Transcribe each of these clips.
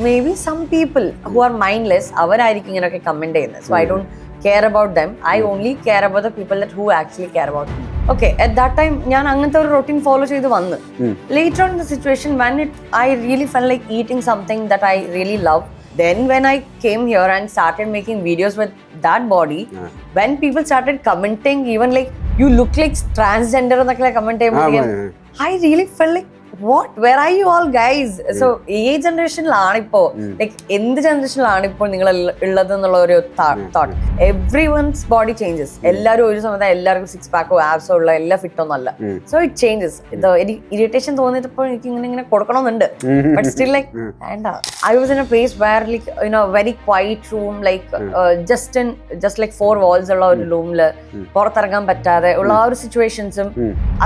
Maybe some people who are mindless, അവരായിരിക്കും ഇങ്ങനെയൊക്കെ comment ചെയ്യുന്നത്. So I don't care about them. I only care about the people that who actually care about me. Okay, at that time ഞാൻ അങ്ങനത്തെ ഒരു routine follow ചെയ്ത് വന്ന് later on in the situation when I really felt like eating something that I really love. Then when I came here and started making videos with that body, when people started commenting even like you look like transgender എന്നൊക്കെ comment ചെയ്യുമ്പോൾ I really felt like what, where are you all guys? So ഈ ജനറേഷനിലാണ് ഇപ്പോ like എന്ത് ജനറേഷനിലാണ് ഇപ്പോൾ നിങ്ങൾ ഉള്ളത് എന്നുള്ള ഒരു തോട്ട്. എവ്രിവൺസ് body changes. എല്ലാവരും ഒരു സമയത്ത് എല്ലാവർക്കും സിക്സ് പാക്കോ ആബ്സോ ഉള്ള എല്ലാ ഫിറ്റ് ഒന്നും അല്ല. So it changes. ഇറിറ്റേഷൻ തോന്നിയപ്പോൾ എനിക്ക് ഇങ്ങനെ കൊടുക്കണമെന്നുണ്ട്. ബട്ട് സ്റ്റിൽ ലൈക്ക് വേണ്ട. I was in a place where like you know very quiet room, like just like 4 walls ഉള്ള ഒരു റൂമില് പുറത്തിറങ്ങാൻ പറ്റാതെ ഉള്ള ആ ഒരു സിറ്റുവേഷൻസും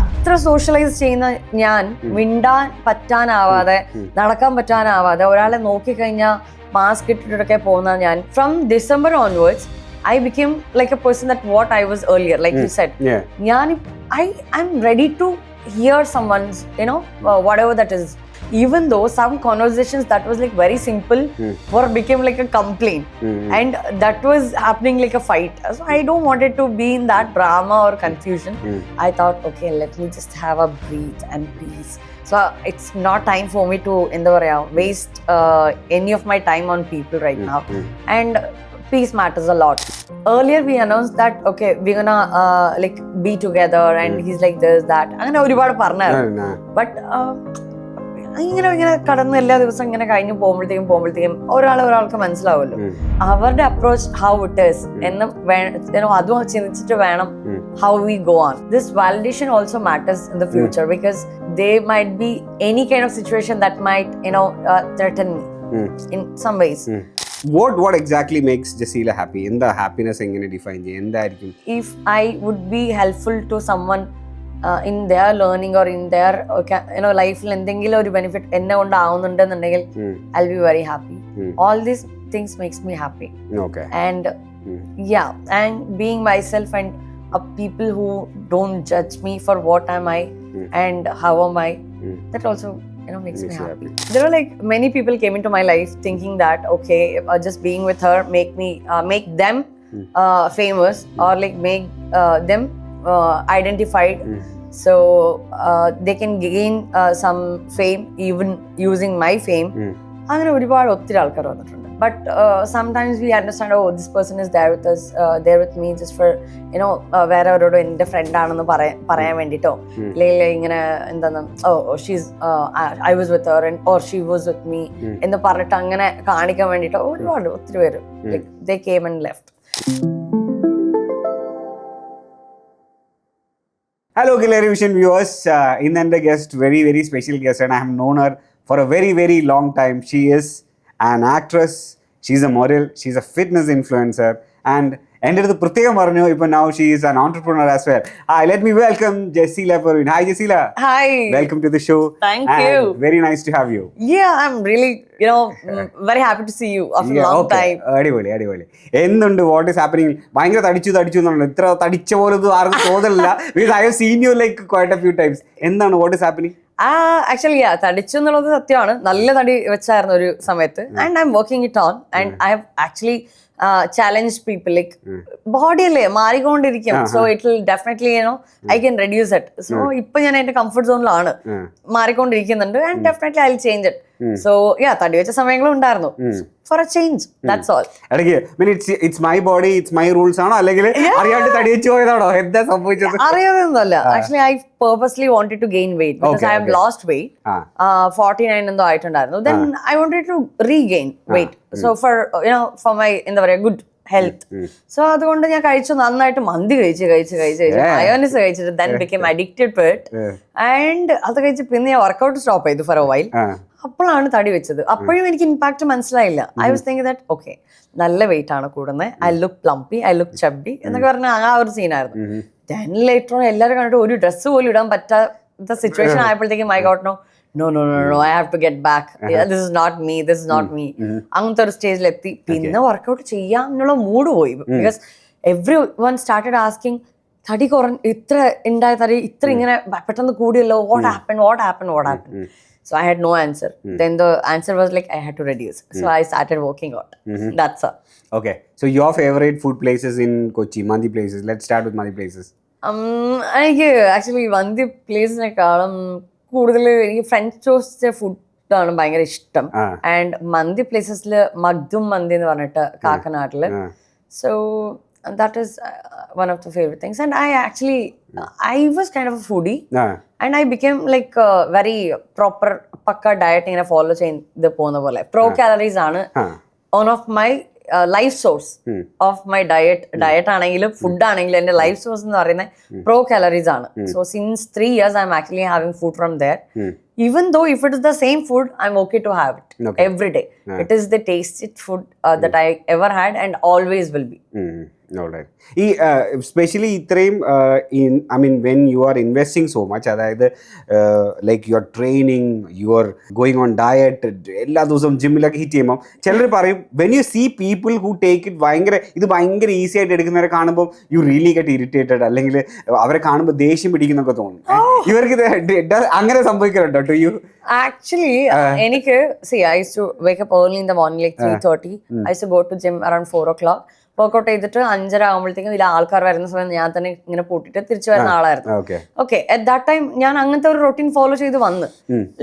അത്ര സോഷ്യലൈസ് ചെയ്യുന്ന ഞാൻ മിണ്ടാൻ പറ്റാനാവാതെ നടക്കാൻ പറ്റാനാവാതെ ഒരാളെ നോക്കിക്കഴിഞ്ഞാൽ മാസ്ക് ഇട്ടിട്ടൊക്കെ പോകുന്ന ഞാൻ from December onwards I became like a person that what I was earlier, like you said. I'm ready to hear someone's, whatever that is. Even though some conversations that was like very simple became like a complaint, and that was happening like a fight. So I don't want it to be in that drama or confusion. I thought, okay, let me just have a breathe and peace. So it's not time for me to waste any of my time on people right now. And peace matters a lot. Earlier we announced that okay, we're gonna like be together, and he's like this, that. അങ്ങനെ ഒരുപാട് പറഞ്ഞായിരുന്നു. But ഇങ്ങനെ കടന്ന് എല്ലാ ദിവസവും ഇങ്ങനെ കഴിഞ്ഞ് പോകുമ്പോഴത്തേക്കും ഒരാൾക്ക് മനസ്സിലാവുമല്ലോ അവരുടെ അപ്രോച്ച് ഹൗ ഇറ്റ് ഈസ് എന്ന് അതും ചിന്തിച്ചിട്ട് വേണം how we go on. This validation also matters in the future because they might be any kind of situation that might threaten me in some ways. What exactly makes Jasila happy? In the happiness engine define endaayirikkum? If I would be helpful to someone in their learning or in their life il endengil oru benefit enne konda aavunundennundengil I'll be very happy. All these things makes me happy. Okay. And and being myself and people who don't judge me for what am I and how am I, that also makes me happy. There were like many people came into my life thinking that okay, just being with her make them famous or like make them identified, so they can gain some fame even using my fame. അങ്ങനെ ഒരുപാട് ഒത്തിരി ആൾക്കാർ വന്നിട്ടുണ്ട്. But sometimes we understand, oh, this person is there with me just for വേറെ അവരോട് എൻ്റെ front ആണെന്ന് പറയാൻ വേണ്ടിട്ടോ, അല്ലെങ്കിൽ ഇങ്ങനെ എന്താണ് I was with her or she was with me എന്ന് പറഞ്ഞിട്ട് അങ്ങനെ കാണിക്കാൻ വേണ്ടിട്ടോ ഒരുപാട് ഒത്തിരി പേര് they came and left. Hello Gallery Vision viewers, in and a guest, very very special guest, and I have known her for a very very long time. She is an actress, she's a model, she's a fitness influencer, and എൻ്റെ അടുത്ത് പ്രത്യേകം പറഞ്ഞു ഇപ്പൊ now she is an entrepreneur as well. Hi, let me welcome Jasila Parveen. Hi Jasila. Hi. Welcome to the show. Thank you. Very nice to have you. Yeah, I'm really very happy to see you after a long time. അടിപൊളി. എന്തുണ്ട്, what is happening? ഭയങ്കര തടിച്ചു എന്നാണ്, ഇത്ര തടിച്ച പോലൊന്നും ആർക്കും തോന്നില്ല. Because I have seen you like quite a few times. എന്താണ്, what is happening? Actually തടിച്ചു എന്നുള്ളത് സത്യമാണ്. നല്ല തടി വെച്ചായിരുന്നു ഒരു സമയത്ത്. And I'm working it on, and I have actually challenged people, like body അല്ലേ മാറിക്കൊണ്ടിരിക്കും. So it will definitely I can reduce it. So ഇപ്പൊ ഞാൻ എന്റെ comfort സോണിലാണ്, മാറിക്കൊണ്ടിരിക്കുന്നുണ്ട്, and definitely I'll change it. So തടി വെച്ച സമയങ്ങളും ഉണ്ടായിരുന്നു. For a change, that's all. It's my body, it's my rules ആണോ, അല്ലെങ്കിൽ അറിയാണ്ട് തടി വെച്ച് പോയതാണോ, എന്താ സംഭവിച്ചത്? അറിയാതൊന്നുമല്ല. Actually I purposely wanted to gain weight because I have lost weight. 49 എന്തോ ആയിട്ടുണ്ടായിരുന്നു. Then I wanted to regain weight. So for my എന്താ പറയാ good health. So അതുകൊണ്ട് ഞാൻ കഴിച്ചു, നന്നായിട്ട് മന്തി കഴിച്ച് മയോനൈസ് കഴിച്ചിട്ട് then became addicted to it. And അത് കഴിച്ച് പിന്നെ ഞാൻ വർക്കൗട്ട് സ്റ്റോപ്പ് ചെയ്തു for a while. അപ്പോഴാണ് തടി വെച്ചത്. അപ്പോഴും എനിക്ക് ഇമ്പാക്ട് മനസ്സിലായില്ല. I was thinking that okay, നല്ല വെയിറ്റ് ആണ് കൂടുന്നത്, I look plumpy, I look chubby എന്നൊക്കെ പറഞ്ഞ ആ ഒരു സീനായിരുന്നു. ദെൻ ലേറ്റർ ഓൺ എല്ലാവരും കണ്ടിട്ട് ഒരു ഡ്രസ്സ് പോലും ഇടാൻ പറ്റാത്ത സിറ്റുവേഷൻ ആയപ്പോഴത്തേക്കും I got no I have to get back, this is not me അങ്ങനത്തെ ഒരു സ്റ്റേജിലെത്തി. പിന്നെ വർക്കൗട്ട് ചെയ്യാനുള്ള മൂഡ് പോയി. Because everyone started asking, തടി ഇത്ര ഉണ്ടായ തടി ഇത്ര ഇങ്ങനെ പെട്ടെന്ന് കൂടിയല്ലോ, what happen. So I had no answer. Then the answer was like I had to reduce. So I started working out. That's all. Okay. So your favorite food places in Kochi, Mandi places. Let's start with Mandi places. എനിക്ക് actually മന്തി പ്ലേസിനെക്കാളും കൂടുതൽ എനിക്ക് French toast ഫുഡാണ് ഭയങ്കര ഇഷ്ടം. And മന്തി പ്ലേസസിൽ മഗ്ദും മന്തി എന്ന് പറഞ്ഞിട്ട് കാക്കനാട്ടില്. So that is one of the favorite things. And I was kind of a foodie. And I became like a very proper pakka diet ഇങ്ങനെ ഫോളോ ചെയ്ത് പോകുന്ന പോലെ. Pro calories ആണ് one of my life source of my diet ആണെങ്കിലും food ആണെങ്കിലും എൻ്റെ life source എന്ന് പറയുന്നത് പ്രോ കാലറീസ് ആണ്. So since 3 years I'm actually having food from there. Even though if it is the same food, I'm okay to have it every day. It is the tastiest food that I ever had and always will be. Alright. Especially ഇത്രയും I mean when you are investing so much, അതായത് like you are training, you are going on diet, എല്ലാ ദിവസവും ജിമ്മിലൊക്കെ hit ചെയ്യുമ്പോൾ ചിലർ പറയും when you see people who take it ഭയങ്കര easy ആയിട്ട് എടുക്കുന്നവരെ കാണുമ്പോൾ you really get irritated, അല്ലെങ്കിൽ അവരെ കാണുമ്പോൾ ദേഷ്യം പിടിക്കുന്നൊക്കെ തോന്നും. ഇവർക്ക് ഇത് അങ്ങനെ സംഭവിക്കാറുണ്ടോ to you? Actually, എനിക്ക് I used to wake up early in the morning like 3:30. I used to go to gym around 4 o'clock. Workout ചെയ്തിട്ട് 5:30 ആകുമ്പോഴത്തേക്കും ഇതിൽ ആൾക്കാർ വരുന്ന സമയം ഞാൻ തന്നെ ഇങ്ങനെ പൂട്ടിട്ട് തിരിച്ചു വരുന്ന ആളായിരുന്നു. ഓക്കെ, അറ്റ് ദാറ്റ് ടൈം ഞാൻ അങ്ങനത്തെ ഒരു റൊട്ടീൻ ഫോളോ ചെയ്ത് വന്ന്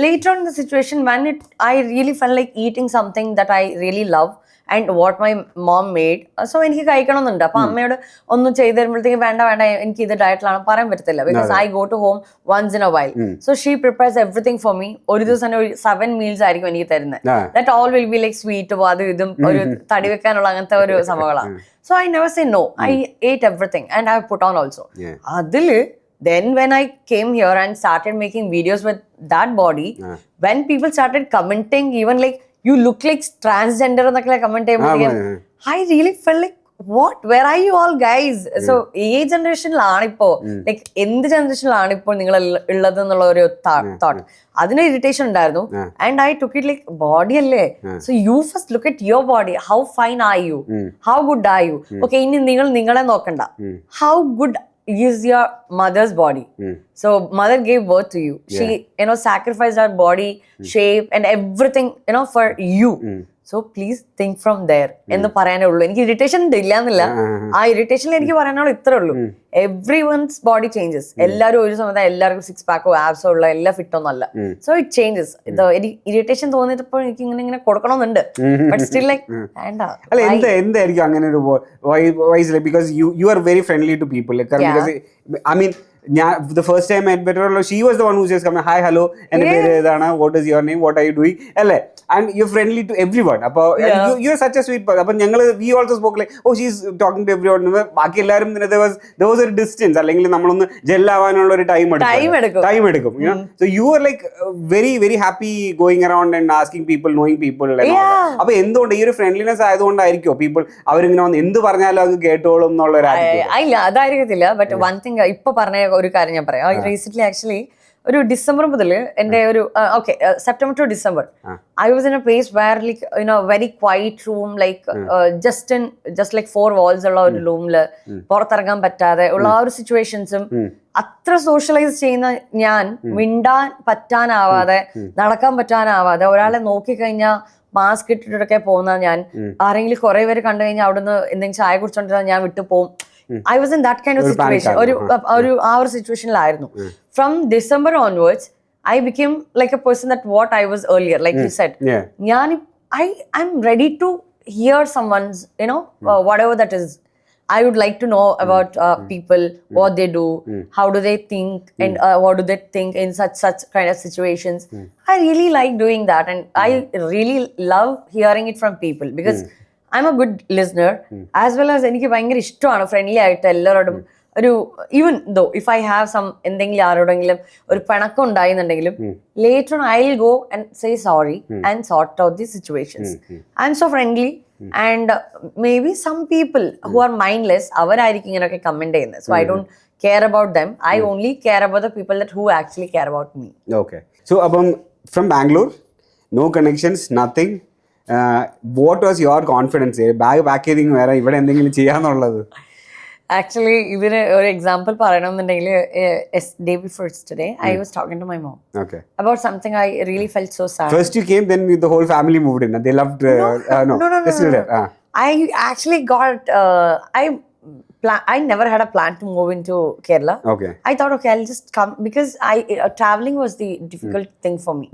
later on the situation when I really fell like eating something that I really love and what my mom made. So എനിക്ക് കഴിക്കണമെന്നുണ്ട്. അപ്പൊ അമ്മയോട് ഒന്നും ചെയ്ത് തരുമ്പോഴത്തേക്ക് വേണ്ട എനിക്ക് ഇത് ഡയറ്റിലാണ് പറയാൻ പറ്റത്തില്ല. Because I go to home once in a while. So she prepares everything for me. ഒരു ദിവസം തന്നെ ഒരു 7 meals ആയിരിക്കും എനിക്ക് തരുന്നത്. That all will be like സ്വീറ്റും അതും ഇതും ഒരു തടി വെക്കാനുള്ള അങ്ങനത്തെ ഒരു സംഭവങ്ങളാണ്. So I never say no. I ate everything and I put on also. Adil, then when I came here and started making videos with that body, when people started commenting, even like you look like transgender and like comment, I really felt like, what? Where are you all guys? So ee generation ലാണ് ഇപ്പോ like എന്ത് ജനറേഷനിലാണ് ഇപ്പോൾ നിങ്ങൾ ഉള്ളത് എന്നുള്ള ഒരു thought, അതിന് irritation ഉണ്ടായിരുന്നു. And I took it like body അല്ലേ, so you first look at your body. How fine are you, how good are you. Okay, ഇനി നിങ്ങൾ നിങ്ങളെ നോക്കണ്ട. How good is your mother's body. So mother gave birth to you. She sacrificed her body shape and everything for you. So please think from there എന്ന് പറയാനേ ഉള്ളൂ. എനിക്ക് irritation ഇല്ല എന്നില്ല. ആ ഇറിറ്റേഷനിൽ എനിക്ക് പറയാനുള്ള ഇത്രേ ഉള്ളൂ. Every one's body changes. എല്ലാവരും ഒരു സമയത്ത് എല്ലാവർക്കും 6 pack ആബ്സോ ഉള്ള എല്ലാ ഫിറ്റ് ഒന്നും അല്ല. So it changes. ഇറിറ്റേഷൻ തോന്നിയപ്പോൾ എനിക്ക് ഇങ്ങനെ കൊടുക്കണമെന്നുണ്ട്. ബട്ട് സ്റ്റിൽ ലൈക്ക് വേണ്ട. അല്ല, എന്തായിരിക്കും അങ്ങനെ ഒരു voice? Because you are very friendly to people. I mean the first time I met her, she was the one who just come, hi, hello, and what is your name, what are you doing, and you're friendly to everyone. You're such a sweet person. We also spoke like, oh, she's talking to everyone. ബാക്കി എല്ലാവരും there was a distance, അല്ലെങ്കിൽ നമ്മളൊന്ന് gel ആവാനുള്ള ഒരു time എടുക്കും. So you were like very very happy going around and asking people, knowing people. അപ്പൊ എന്തുകൊണ്ട് ഈ ഒരു ഫ്രണ്ട്ലിനെസ് ആയതുകൊണ്ടായിരിക്കോ പീപ്പിൾ അവരിങ്ങനെ വന്ന് എന്ത് പറഞ്ഞാലും അത് കേട്ടോളും എന്നുള്ള ഒരു ഇല്ല, അതായിരിക്കത്തില്ല. ബട്ട് വൺ തിങ് ഇപ്പൊ പറഞ്ഞ ഒരു കാര്യം ഞാൻ പറയാം. റീസെന്റ് ആക്ച്വലി ഒരു ഡിസംബർ മുതൽ എൻ്റെ ഒരു September to December I was in a place where like very quiet room, like just like 4 walls ഉള്ള ഒരു റൂമില് പുറത്തിറങ്ങാൻ പറ്റാതെ ഉള്ള ആ ഒരു സിറ്റുവേഷൻസും അത്ര സോഷ്യലൈസ് ചെയ്യുന്ന ഞാൻ മിണ്ടാൻ പറ്റാനാവാതെ നടക്കാൻ പറ്റാനാവാതെ ഒരാളെ നോക്കിക്കഴിഞ്ഞാൽ മാസ്ക് ഇട്ടിട്ടൊക്കെ പോകുന്ന ഞാൻ, ആരെങ്കിലും കുറെ പേര് കണ്ടു കഴിഞ്ഞാൽ അവിടുന്ന് എന്തെങ്കിലും ചായ കുടിച്ചോണ്ടിരുന്ന ഞാൻ വിട്ടു പോകും. I was in that kind of situation. Our situationലായിരുന്നു. From December onwards, I became like a person that what I was earlier, like you said. I'm ready to hear someone's, whatever that is. I would like to know about people, what they do, how do they think, and what do they think in such kind of situations. I really like doing that, and I really love hearing it from people because I'm a good listener as well as എനിക്ക് ഭയങ്കര ഇഷ്ടമാണ് friendly ആയിട്ട് എല്ലാവരോടും ഒരു even though if I have some എന്തെങ്കിലും ആരോടെങ്കിലും ഒരു പിണക്കം ഉണ്ടായിരുന്നുണ്ടെങ്കിലും later on I will go and say sorry and sort out the situations. I'm so friendly and maybe some people who are mindless അവരായിരിക്കും ഇങ്ങനെയൊക്കെ comment ചെയ്യുന്നത്. So I don't care about them. I only care about the people that who actually care about me. Okay, so അപ്പം from Bangalore, no connections, nothing. What was your confidence? Bag pack ചെയ്തിങ് വേറെ ഇവിടെ എന്തെങ്കിലും ചെയ്യാന്നുള്ളത്? Actually ഇതിന് ഒരു example പറയണമെന്നുണ്ടെങ്കിൽ day before yesterday I was talking to my mom Okay. about something I really felt so sad. First you came, then the whole family moved in. And they loved. No. They're still there. I actually got I never had a plan to move into Kerala. Okay. I thought, okay, I'll just come because traveling was the difficult thing for me.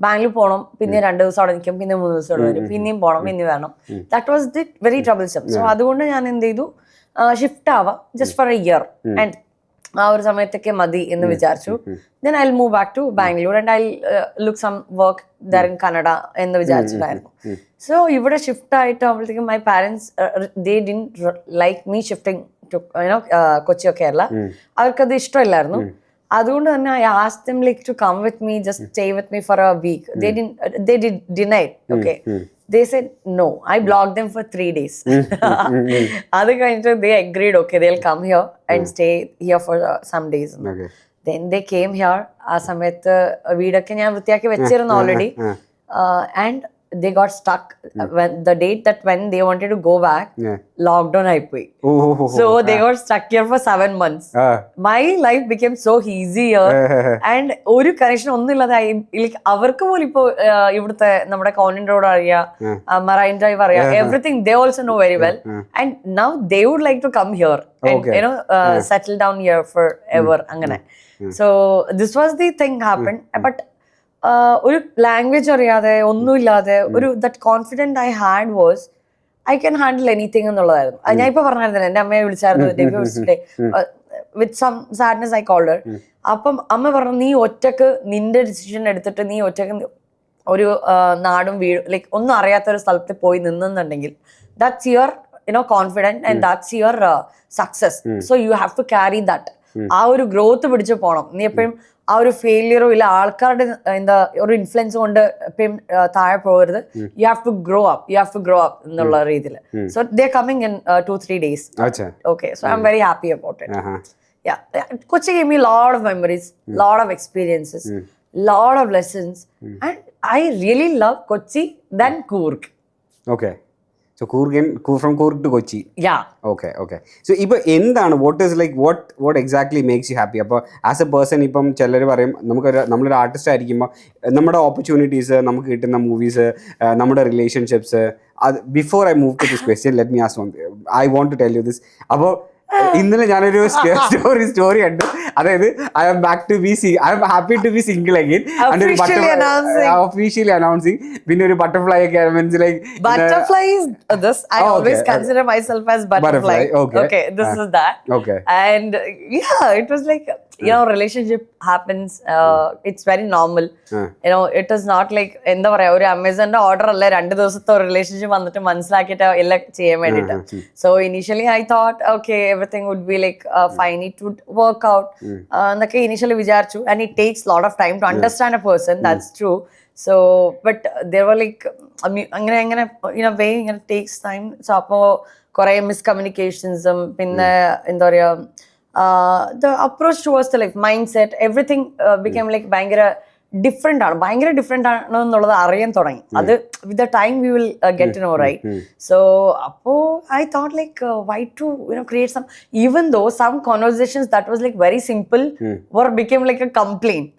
Bangalore പോണം, പിന്നെ 2 ദിവസം അവിടെ നിൽക്കും, പിന്നെ 3 ദിവസം അവിടെ വരും, പിന്നെയും പോണം, പിന്നെ വരണം. That was the very troublesome. So അതുകൊണ്ട് ഞാൻ എന്ത് ചെയ്തു, ഷിഫ്റ്റ് ആവാം just for a year. And ആ ഒരു സമയത്തൊക്കെ മതി എന്ന് വിചാരിച്ചു. Then I'll move back to Bangalore and I'll look some work there in Canada എന്ന് വിചാരിച്ചിട്ടായിരുന്നു. So ഇവിടെ ഷിഫ്റ്റ് ആയിട്ട് ആവുമ്പോഴത്തേക്കും my parents they didn't like me shifting to Kochi or Kerala. അവർക്കത് ഇഷ്ടമില്ലായിരുന്നു. അതുകൊണ്ട് തന്നെ I asked them like to come with me, just stay with me for a week. They denied. Okay. They said no. I blocked them for 3 days. അത് കഴിഞ്ഞിട്ട് they agreed, okay, they'll come here and stay here for some days. Okay. Then they came here. ആ സമയത്ത് വീടൊക്കെ ഞാൻ വൃത്തിയാക്കി വെച്ചിരുന്നു already. And they got stuck when the date that when they wanted to go back, lockdown ആയിപ്പോയി. So they got stuck here for 7 months. My life became so easier and ഒരു connection ഒന്നും ഇല്ലാതെ അവർക്ക് പോലും ഇപ്പോ ഇവിടുത്തെ നമ്മുടെ കോൺവെന്റ് റോഡ് അറിയാം, മറൈൻ ഡ്രൈവ് അറിയാം, everything they also know very well. And now they would like to come here and settle down here forever അങ്ങനെ. So this was the thing happened. But ഒരു ലാംഗ്വേജ് അറിയാതെ ഒന്നുമില്ലാതെ ഒരു that confident I had was I can handle anything എന്നുള്ളതായിരുന്നു. ഞാൻ ഇപ്പൊ പറഞ്ഞായിരുന്നില്ല, എന്റെ അമ്മയെ വിളിച്ചായിരുന്നു with some sadness I called. അപ്പം അമ്മ പറഞ്ഞു, നീ ഒറ്റക്ക് നിന്റെ ഡിസിഷൻ എടുത്തിട്ട് നീ ഒറ്റക്ക് ഒരു നാടും വീടും ലൈക്ക് ഒന്നും അറിയാത്ത ഒരു സ്ഥലത്ത് പോയി നിന്നുണ്ടെങ്കിൽ that's your confident and that's your success. So you have to carry that. ആ ഒരു ഗ്രോത്ത് പിടിച്ചു പോകണം. നീ എപ്പോഴും ആ ഒരു ഫെയിലിയറോ ഇല്ല ആൾക്കാരുടെ എന്താ ഒരു ഇൻഫ്ലുവൻസ് കൊണ്ട് എപ്പോഴും താഴെ പോകരുത്. You have to grow up എന്നുള്ള രീതിയിൽ. So they coming in 2-3 days. Okay, so I'm very happy about it. Yeah, Kochi gave me a lot of memories, lot of experiences, lot of lessons, and I really love Kochi than Coorg. Okay. So from Coorg to Kochi. Yeah. Okay. So ipo endana what is like what exactly makes you happy? Appo as a person ippam chellaru parayum nammude artist aayirikkumbo nammada opportunities namukku kittunna movies nammada relationships. Before I move to this question, let me ask one thing. I want to tell you this. Appo ഇന്നലെ ഞാനൊരു story കണ്ടു. അതായത് I am happy to be single again, officially announcing. പിന്നെ ഒരു butterfly ഒക്കെ മനസ്സിലായി. Butterfly is this. I always consider myself as butterfly. Okay, this is that. Okay. And yeah, it was like relationship happens. It's very normal. It is not like എന്താ പറയാ ഒരു അമേസോണിന്റെ order അല്ല 2 ദിവസത്തെ ഒരു റിലേഷൻഷിപ്പ് വന്നിട്ട് മനസ്സിലാക്കിയിട്ട് എല്ലാം ചെയ്യാൻ വേണ്ടിട്ട്. So initially I thought okay, everything would be like fine, it would work out എന്നൊക്കെ initially വിചാരിച്ചു. And it takes a lot of time to understand a person. That's true. So but there were like അങ്ങനെ in a way it takes time. So അപ്പോ കുറെ മിസ്കമ്മ്യൂണിക്കേഷൻസും പിന്നെ എന്താ പറയാ the approach towards the life mindset, everything became like ഭയങ്കര different ആണെന്നുള്ളത് അറിയാൻ തുടങ്ങി. അത് with the time we will get to know, right? So അപ്പോ I thought like why to create some, even though some conversations that was like very simple were became like a complaint,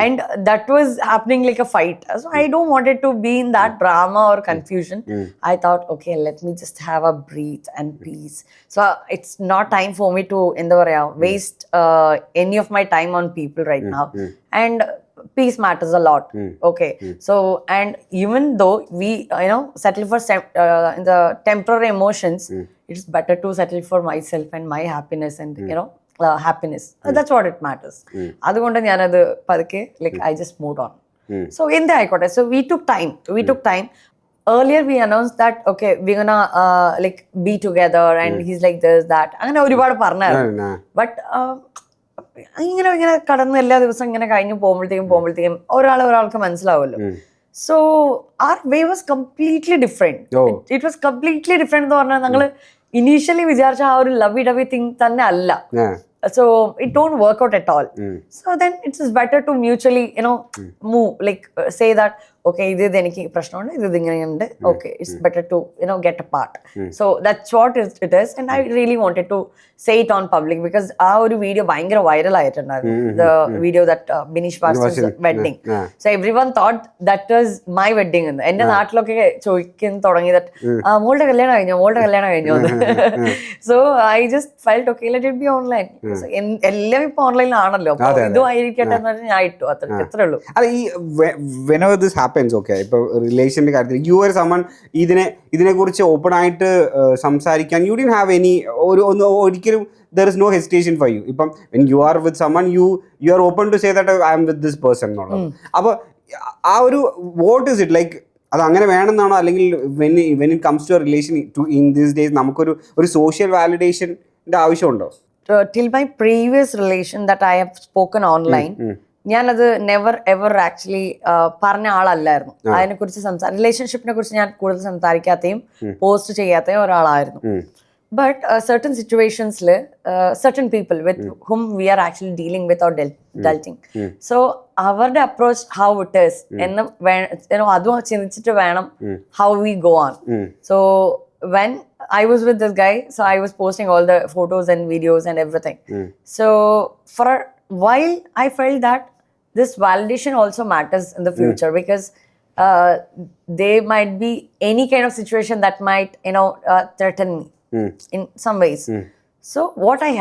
and that was happening like a fight. So I don't want it to be in that drama or confusion. I thought okay, let me just have a breathe and peace. So it's not time for me to waste any of my time on people right now, and peace matters a lot. Okay. So and even though we settle for in the temporary emotions, it's better to settle for myself and my happiness and happiness. That's what it matters. അതുകൊണ്ട് ഞാനത് പതുക്കെ like I just moved on. So in the ആയിക്കോട്ടെ. So we took time. Earlier we announced that okay, we're gonna like be together and he's like this that അങ്ങനെ ഒരുപാട് പറഞ്ഞായിരുന്നു. But ഇങ്ങനെ കടന്ന് എല്ലാ ദിവസം ഇങ്ങനെ കഴിഞ്ഞ് പോകുമ്പോഴത്തേക്കും ഒരാൾക്ക് മനസ്സിലാവുമല്ലോ. So our way was completely different. It was completely different എന്ന് പറഞ്ഞാൽ ഞങ്ങള് ഇനീഷ്യലി വിചാരിച്ച ആ ഒരു ലവ് ഡവി തിങ് തന്നെ അല്ല. So it don't work out at all. So then it is better to mutually move, like say that okay, ഇത് എനിക്ക് പ്രശ്നമുണ്ട്, ഇത് ഇങ്ങനെയുണ്ട്, okay, it's better to get apart. So that's what it is, and I really wanted to say it on public because ആ ഒരു video ഭയങ്കര viral ആയിട്ടുണ്ടായിരുന്നു. The video that Binish Bastu's wedding. So everyone thought that was my wedding എന്ന്. എന്റെ നാട്ടിലൊക്കെ ചോദിക്കാൻ തുടങ്ങി that മോളുടെ കല്യാണം കഴിഞ്ഞോ So I just felt okay, let it be online. എല്ലാം ഇപ്പൊ ഓൺലൈനിലാണല്ലോ, അപ്പൊ ഇതും ആയിരിക്കട്ടെ എന്ന് പറഞ്ഞാൽ ഞാൻ ഇട്ടു, അത്രേ ഉള്ളൂ. അല്ല, ഈ whenever this happens, okay, ഇപ്പൊ റിലേഷന്റെ കാര്യത്തിൽ you are someone ഇതിനെ കുറിച്ച് ഓപ്പൺ ആയിട്ട് സംസാരിക്കാൻ you didn't have any ഒരിക്കലും there is no hesitation for you. ഇപ്പം when you are with someone you are open to say that I am with this person എന്നുള്ളത്. അപ്പോൾ ആ ഒരു what is it like, അത് അങ്ങനെ വേണമെന്നാണോ, അല്ലെങ്കിൽ when it comes to a relation in these days നമുക്കൊരു social വാലിഡേഷന്റെ ആവശ്യമുണ്ടോ? Till my previous relation that I have spoken online, ഞാനത് നെവർ എവർ ആക്ച്വലി പറഞ്ഞ ആളല്ലായിരുന്നു. അതിനെക്കുറിച്ച് റിലേഷൻഷിപ്പിനെ കുറിച്ച് ഞാൻ കൂടുതൽ സംസാരിക്കാത്തയും പോസ്റ്റ് ചെയ്യാത്തയും ഒരാളായിരുന്നു. ബട്ട് സർട്ടൻ സിറ്റുവേഷൻസിൽ certain people with whom we are actually dealing with or dealing, so അവരുടെ അപ്രോച്ച് ഹൗ ഇറ്റ് ഈസ് എന്ന് അതും ചിന്തിച്ചിട്ട് വേണം how we go on. So when I was with this guy, so I was posting all the photos and videos and everything. So for a while I felt that this validation also matters in the future, because there might be any kind of situation that might threaten me in some ways. So what I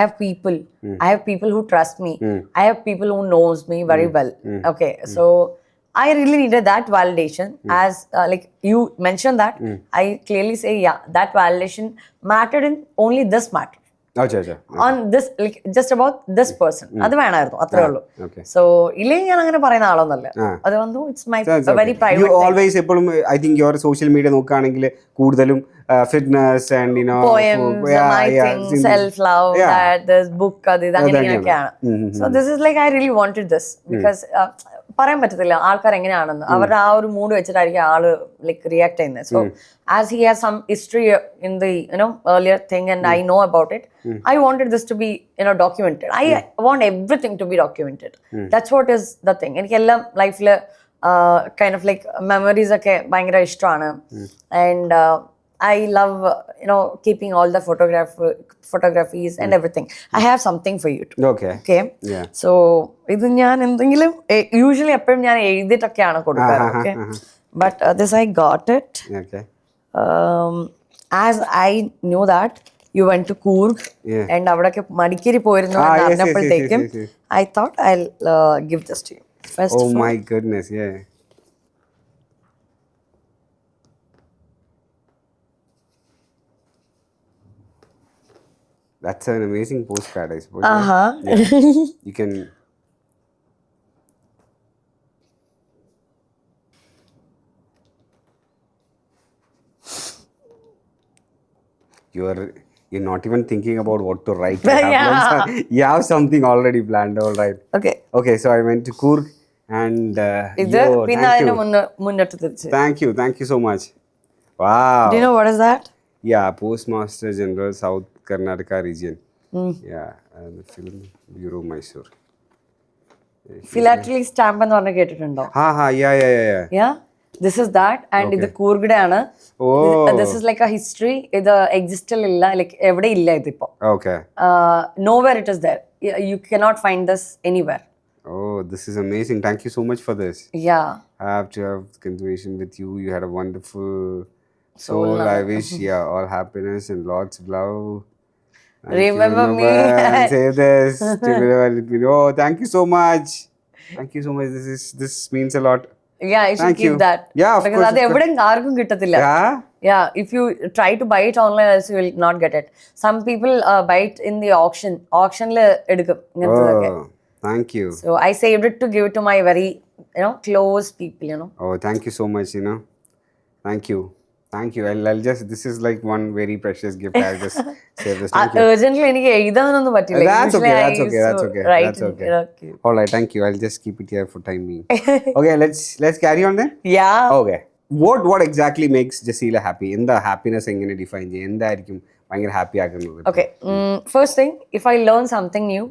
have people, I have people who trust me, I have people who knows me very well. Okay, so I really needed that validation. As like you mentioned that, I clearly say that validation mattered in only this matter. On this, like just about this person. അത് വേണമായിരുന്നു, അത്രേ ഉള്ളൂ. So ഇല്ലെങ്കിൽ ഞാൻ അങ്ങനെ പറയുന്ന ആളൊന്നല്ല. അത് വന്നു it's my very private. You always എപ്പോഴും I think your social media നോക്കുകയാണെങ്കിൽ കൂടുതലും fitness and poems, my things, self love, that this book അത് ഇത് അങ്ങനെയൊക്കെയാണ്. So this is like I really wanted this because പറയാൻ പറ്റത്തില്ല ആൾക്കാർ എങ്ങനെയാണെന്ന്, അവരുടെ ആ ഒരു മൂഡ് വെച്ചിട്ടായിരിക്കും ആള് ലൈക്ക് റിയാക്ട് ചെയ്യുന്നത്. So as he has some history in the earlier thing and I know about it, I wanted this to be documented. I want everything to be documented. That's what is the thing. എനിക്ക് എല്ലാം ലൈഫിൽ kind of like memories ഒക്കെ ഭയങ്കര ഇഷ്ടമാണ്. And I love keeping all the photographies and everything. I have something for you too. Okay. Yeah. So ഇത് ഞാൻ എന്തെങ്കിലും usually എപ്പോഴും ഞാൻ എഴുതിയിട്ടൊക്കെയാണ് കൊടുക്കാറ്. Okay. But this I got it. Okay. As I knew that you went to Coorg and അവിടൊക്കെ മടിക്കേരി പോയിരുന്നു എന്ന് അറിഞ്ഞപ്പോഴത്തേക്കും I thought I'll give this to you. First oh my goodness, yeah. That's an amazing postcard, I suppose. Yeah. You can. You're not even thinking about what to write. You have something already planned, all right. Okay, so I went to Coorg and thank you so much. Wow. Do you know what is that? Yeah, Postmaster General, South Karnataka region. Yeah, the film Bureau, Mysore. Philately stamp എന്ന് പറഞ്ഞ കേട്ടിട്ടുണ്ടോ? Yeah. This is that, and ഇത് കൂർഗിടെ ആണ്. This is like a history. ഇത് existൽ ഇല്ല, like എവിടെ ഇല്ല ഇതിപ്പോ. Okay. Nowhere it is there. You cannot find this anywhere. Oh, this is amazing. Thank you so much for this. Yeah. I have to have conversation with you. You had a wonderful soul. I wish all happiness and lots of love. Remember me and say this. Oh, thank you so much. Thank you so much. This means a lot. Yeah, you should keep that. Yeah, of because അത് എവിടെയും ആർക്കും കിട്ടത്തില്ല. Yeah, if you try to buy it online also you will not get it. Some people buy it in the auctionൽ എടുക്കും ഇങ്ങനത്തെ. Thank you. So I saved it to give it to my very close people, Oh, thank you so much, Thank you. I'll just, this is like one very precious gift. I'll just save this. Urgently എനിക്ക് എഴുതാനൊന്നും പറ്റില്ല. That's okay. All right, thank you. I'll just keep it here for time being. Okay, let's carry on then. Yeah. Okay. What exactly makes Jasila happy? എന്താ happiness എങ്ങനെ define ചെയ്യും? എന്തായിരിക്കും ഭയങ്കര happy ആക്കുന്നത്? Okay. First thing, if I learn something new,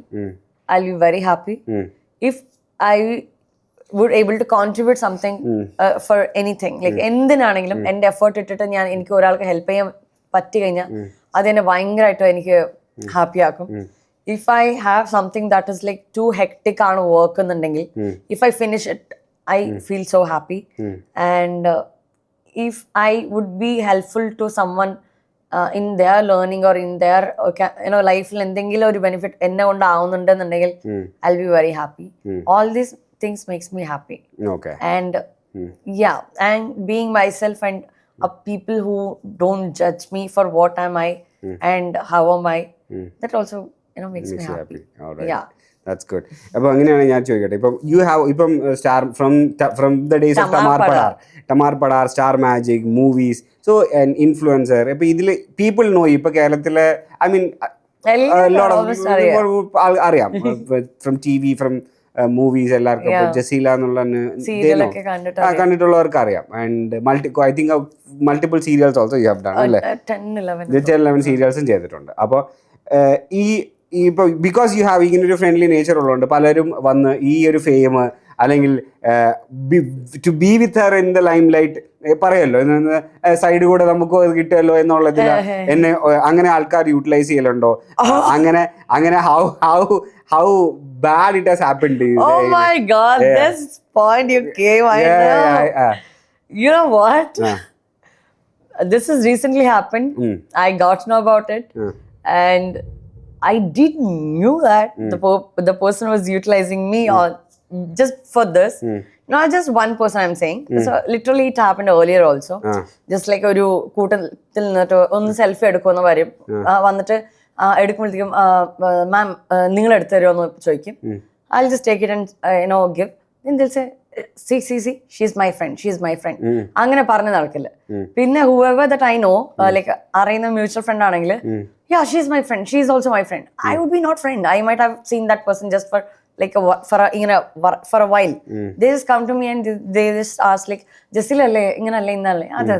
I'll be very happy. If I would able to contribute something for anything. Like എന്തിനാണെങ്കിലും എൻ്റെ effort ഇട്ടിട്ട് ഞാൻ എനിക്ക് ഒരാൾക്ക് ഹെൽപ്പ് ചെയ്യാൻ പറ്റി കഴിഞ്ഞാൽ അതെന്നെ ഭയങ്കരമായിട്ട് എനിക്ക് ഹാപ്പി ആക്കും. If I have something that is like too hectic ആണ് വർക്ക് എന്നുണ്ടെങ്കിൽ if I finish it I feel so happy. And if I would be helpful to someone in their learning or in their ലൈഫിൽ എന്തെങ്കിലും ഒരു benefit എന്നെ കൊണ്ട് ആവുന്നുണ്ടെന്നുണ്ടെങ്കിൽ I'll be very happy. All these things makes me happy. Okay. And yeah, and being myself and people who don't judge me for what am I and how am I, that also makes me happy. All right. Yeah. That's good. അപ്പോൾ അങ്ങനെയാണ് ഞാൻ ചോദിക്കട്ടെ, ഇപ്പം you have ഇപ്പം star from the days of Tamar Padar, star magic, movies, so influencer. ഇപ്പം ഇതിൽ people know ഇപ്പോൾ കേരളത്തിലെ ഐ മീൻ അറിയാം from TV, from movies, എല്ലാവർക്കും ജസീല എന്നുള്ള കണ്ടിട്ടുള്ളവർക്ക് അറിയാം. And I think multiple serials also you have done അല്ലേ? 10-11 സീരിയൽസും ചെയ്തിട്ടുണ്ട്. അപ്പോൾ ഈ ഇപ്പോൾ ബിക്കോസ് യു ഹാവ് ഇങ്ങനൊരു ഫ്രണ്ട്ലി നേച്ചർ ഉള്ളതുകൊണ്ട് പലരും വന്ന് ഈ ഒരു ഫെയിം അല്ലെങ്കിൽ to be with Har in the lime light പറയല്ലോ, സൈഡ് കൂടെ നമുക്ക് അത് കിട്ടുമല്ലോ എന്നുള്ളതിൽ എന്നെ അങ്ങനെ ആൾക്കാർ യൂട്ടിലൈസ് ചെയ്യലുണ്ടോ? അങ്ങനെ how bad it has happened to you? Oh my God, this point you gave, I know. You know what? This has recently happened. I got to know about it. And I did knew that the person was utilizing me on just for this. Not just one person I'm saying. So literally it happened earlier also. Just like ഒരു കൂട്ടത്തിൽ നിന്നിട്ട് ഒന്ന് selfie എടുക്കുമെന്ന് വരും, വന്നിട്ട് എടുക്കുമ്പോഴത്തേക്കും മാം നിങ്ങൾ എടുത്തു തരുമോ എന്ന് ചോദിക്കും. I'll just take it and give. Then they'll say see she's my friend. അങ്ങനെ പറഞ്ഞ് നടക്കില്ല. പിന്നെ whoever that I know, like അറിയുന്ന മ്യൂച്വൽ ഫ്രണ്ട് ആണെങ്കിൽ yeah, she's my friend, she's also my friend. I would be not friend. I might have seen that person just for like for a while. They just come to me and they just ask like Jaseela അല്ലേ ഇങ്ങനല്ലേ ഇന്നല്ലേ അതെ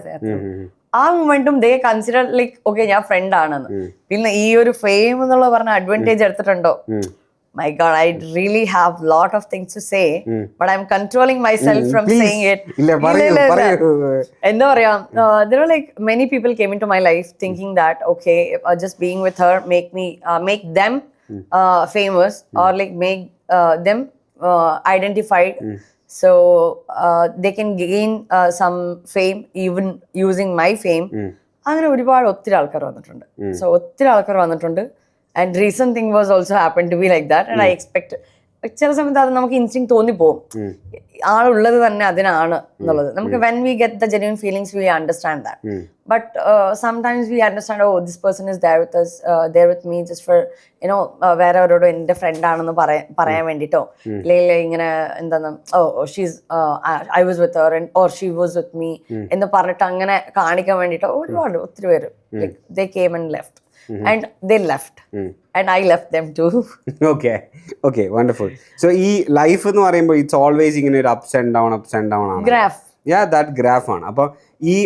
ആ momentum ദേ consider like okay ഞാൻ front ആണെന്ന്. പിന്നെ ഈ ഒരു fame എന്നുള്ള പറഞ്ഞ അഡ്വാൻറ്റേജ് എടുത്തിട്ടുണ്ടോ? My God, I really have lot of things to say, but I'm controlling myself from saying it. എന്താ പറയാ, there were like many people came into my life thinking that okay, just being with her make them famous or like make them identified, so they can gain some fame even using my fame. അങ്ങനെ ഒരുപാട് ഒത്തിരി ആൾക്കാർ വന്നിട്ടുണ്ട്. And recent thing was also happened to be like that, and I expect ചില സമയത്ത് അത് നമുക്ക് instinct തോന്നിപ്പോവും ആളുള്ളത് തന്നെ അതിനാണ് എന്നുള്ളത്. നമുക്ക് when we get the genuine feelings we understand that, but sometimes we understand oh this person is there with us, there with me just for വേറെ അവരോട് എൻ്റെ ഫ്രണ്ട് ആണെന്ന് പറയാൻ വേണ്ടിട്ടോ, അല്ലെങ്കിൽ ഇങ്ങനെ എന്താണ് she's I was with her or she was with me എന്ന് പറഞ്ഞിട്ട് അങ്ങനെ കാണിക്കാൻ വേണ്ടിട്ടോ ഒത്തിരി പേര് they came and left. And they left. And I left them too. Okay, wonderful. So ഈ ലൈഫ് എന്ന് പറയുമ്പോൾ ഇറ്റ്സ് ഓൾവേസ് ഇങ്ങനെ ഒരു അപ്സ് ആൻഡ് ഡൗൺ ആണ്. ഗ്രാഫ്. ദാറ്റ് ഗ്രാഫ് ആണ്. അപ്പോൾ ഈ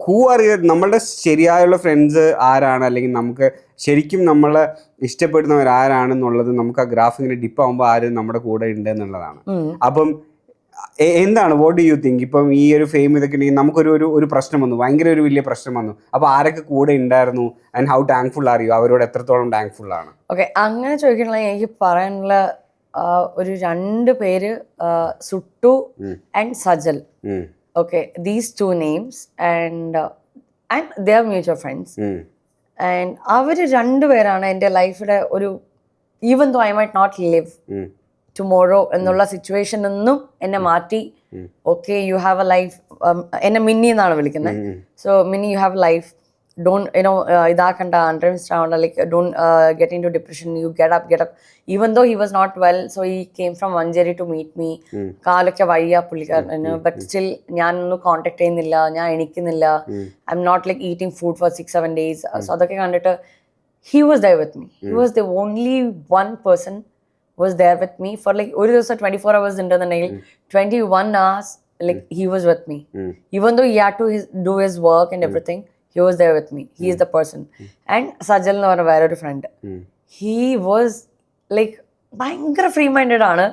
ഹൂ ആർ നമ്മളുടെ ശരിയായുള്ള ഫ്രണ്ട്സ് ആരാണ്, അല്ലെങ്കിൽ നമുക്ക് ശരിക്കും നമ്മളെ ഇഷ്ടപ്പെടുന്നവർ ആരാണെന്നുള്ളത് നമുക്ക് ആ ഗ്രാഫ് ഇങ്ങനെ ഡിപ്പ് ആകുമ്പോൾ ആര് നമ്മുടെ കൂടെ ഉണ്ട് എന്നുള്ളതാണ്. അപ്പം എന്താണ് വാട്ട് ഡു യു തിങ്ക്? ഇപ്പം ഈ ഒരു ഫെയിം ഇതൊക്കെ ഉണ്ടെങ്കിൽ നമുക്കൊരു പ്രശ്നം വന്നു, ഭയങ്കര ഒരു വലിയ പ്രശ്നം വന്നു, അപ്പോൾ ആരൊക്കെ കൂടെ ഉണ്ടായിരുന്നു and how thankful are you? അവരോട് എത്രത്തോളം താങ്ക്ഫുൾ ആണ്? ഓക്കെ, അങ്ങനെ ചോദിക്കണമെങ്കിൽ എനിക്ക് പറയാനുള്ള ഒരു 2 പേര്, Suttu and Sajal. Okay, these 2 names and they are mutual friends. And അവർ 2 പേരാണ് എൻ്റെ ലൈഫിലെ ഒരു even though I might not live tomorrow എന്നുള്ള സിറ്റുവേഷൻ ഒന്നും എന്നെ മാറ്റി. Okay, you have a life. എന്നെ മിന്നി എന്നാണ് വിളിക്കുന്നത്. So Minni, you have life. Don't ഇതാക്കണ്ട, അൺട്രൻസ്ഡ് ആവണ്ട, like don't get in to depression. You get up. Even though he was not well, so he came from Manjeri to meet me. കാലൊക്കെ വയ്യ പുള്ളിക്കാരന്, but still ഞാനൊന്നും കോൺടാക്ട് ചെയ്യുന്നില്ല, ഞാൻ എണിക്കുന്നില്ല. I am not like eating food for 6-7 days. So അതൊക്കെ കണ്ടിട്ട് he was there with me. He was the only one person was there with me for like ഒരു ദിവസം 24 hours ഉണ്ടെന്നുണ്ടെങ്കിൽ 21 hours like he was with me. Even though he had to do his work and everything, he was there with me. He is the person. And Sajal എന്ന് പറഞ്ഞ വേറൊരു friend, he was like ഭയങ്കര free minded ആണ്.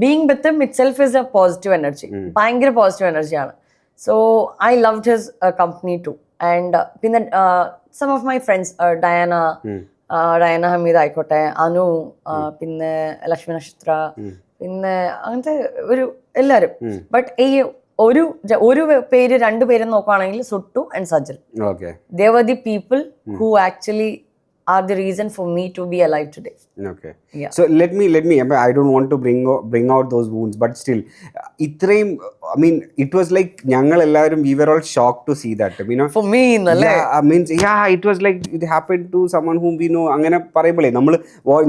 Being with him itself is a positive energy. ഭയങ്കര positive എനർജിയാണ്. So I loved his company too. And പിന്നെ some of my friends, Diana Hameed ആയിക്കോട്ടെ, അനു, പിന്നെ ലക്ഷ്മി നക്ഷത്ര, പിന്നെ അങ്ങനത്തെ ഒരു എല്ലാവരും. ബട്ട് ഈ ഒരു പേര് 2 പേരും നോക്കുകയാണെങ്കിൽ Suttu and Sajal, Okay. they were the people who actually are the reason for me to be alive today. Okay. Yeah. So let me. I don't want to bring out those wounds, but still, itrayum. I mean, it was like ഞങ്ങൾ എല്ലാവരും we were all shocked to see that. You know. For me, Yeah, I mean, it was like it happened to someone whom we know. അങ്ങനെ പറയുമ്പോഴേ നമ്മൾ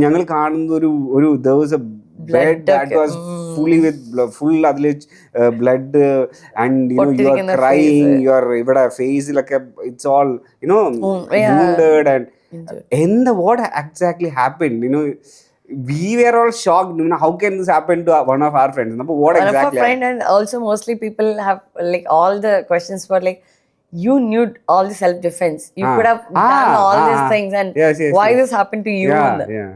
ഞങ്ങൾ കാണുന്ന ഒരു there was a bed that was fully with full അതിൽ blood, and you know you are crying, you are ഇവിടെ ഫേസിലൊക്കെ it's all you know wounded and what exactly happened, you know, we were all shocked, you know, how can this happen to one of our friends, no, what one exactly of our friend, and also mostly people have like all the questions were like, you knew all the self defense, you could have done all these things, and yes, why yes. this happened to you? Yeah.